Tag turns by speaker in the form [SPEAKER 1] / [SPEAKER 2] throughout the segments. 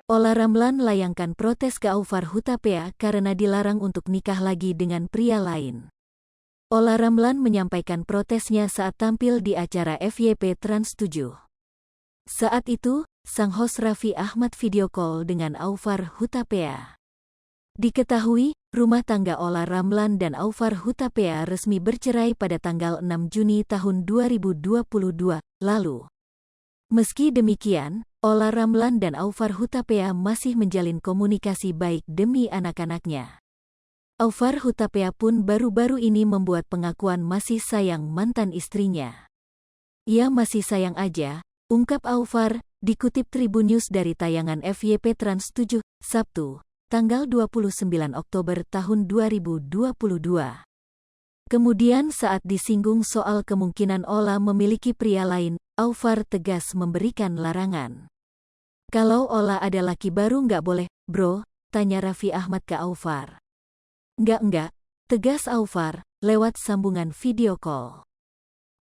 [SPEAKER 1] Ola Ramlan layangkan protes ke Aufar Hutapea karena dilarang untuk nikah lagi dengan pria lain. Ola Ramlan menyampaikan protesnya saat tampil di acara FYP Trans 7. Saat itu, sang host Raffi Ahmad video call dengan Aufar Hutapea. Diketahui, rumah tangga Ola Ramlan dan Aufar Hutapea resmi bercerai pada tanggal 6 Juni tahun 2022 lalu. Meski demikian, Ola Ramlan dan Aufar Hutapea masih menjalin komunikasi baik demi anak-anaknya. Aufar Hutapea pun baru-baru ini membuat pengakuan masih sayang mantan istrinya. "Ia masih sayang aja," ungkap Aufar, dikutip Tribun News dari tayangan FYP Trans 7, Sabtu, tanggal 29 Oktober tahun 2022. Kemudian saat disinggung soal kemungkinan Ola memiliki pria lain, Aufar tegas memberikan larangan. "Kalau Ola ada laki baru nggak boleh, bro?" tanya Raffi Ahmad ke Aufar. Enggak, tegas Aufar, lewat sambungan video call.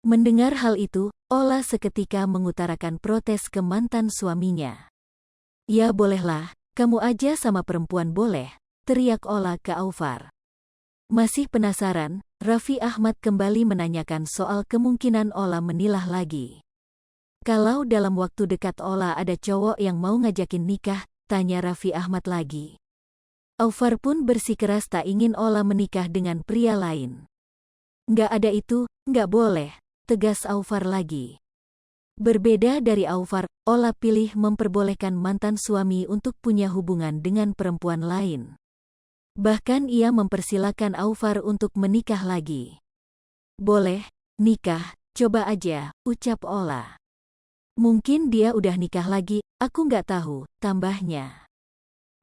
[SPEAKER 1] Mendengar hal itu, Ola seketika mengutarakan protes ke mantan suaminya. "Ya bolehlah, kamu aja sama perempuan boleh," teriak Ola ke Aufar. Masih penasaran, Raffi Ahmad kembali menanyakan soal kemungkinan Ola menilah lagi. "Kalau dalam waktu dekat Ola ada cowok yang mau ngajakin nikah?" tanya Raffi Ahmad lagi. Aufar pun bersikeras tak ingin Ola menikah dengan pria lain. "Nggak ada itu, nggak boleh," tegas Aufar lagi. Berbeda dari Aufar, Ola pilih memperbolehkan mantan suami untuk punya hubungan dengan perempuan lain. Bahkan ia mempersilakan Aufar untuk menikah lagi. "Boleh, nikah, coba aja," ucap Ola. "Mungkin dia udah nikah lagi, aku nggak tahu," tambahnya.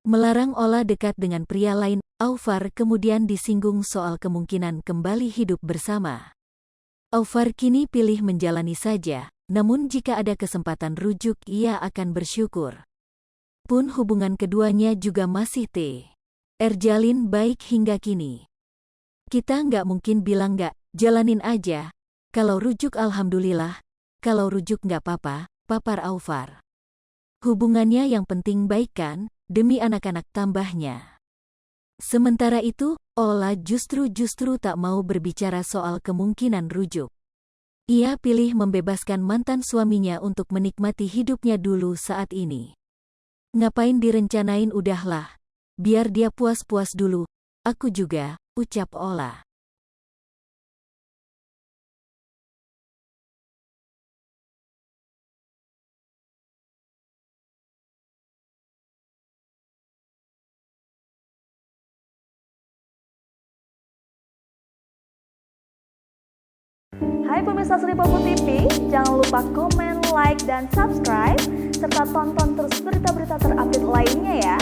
[SPEAKER 1] Melarang Ola dekat dengan pria lain, Aufar kemudian disinggung soal kemungkinan kembali hidup bersama. Aufar kini pilih menjalani saja, namun jika ada kesempatan rujuk ia akan bersyukur. Pun hubungan keduanya juga masih terjalin baik hingga kini. "Kita nggak mungkin bilang nggak, jalanin aja. Kalau rujuk alhamdulillah, kalau rujuk nggak apa-apa," papar Aufar. "Hubungannya yang penting baik kan, demi anak-anak," tambahnya. Sementara itu, Ola justru tak mau berbicara soal kemungkinan rujuk. Ia pilih membebaskan mantan suaminya untuk menikmati hidupnya dulu saat ini. "Ngapain direncanain, udahlah. Biar dia puas-puas dulu. Aku juga," ucap Ola.
[SPEAKER 2] Hai pemirsa Sri Popo TV, jangan lupa komen, like, dan subscribe, serta tonton terus berita-berita terupdate lainnya ya.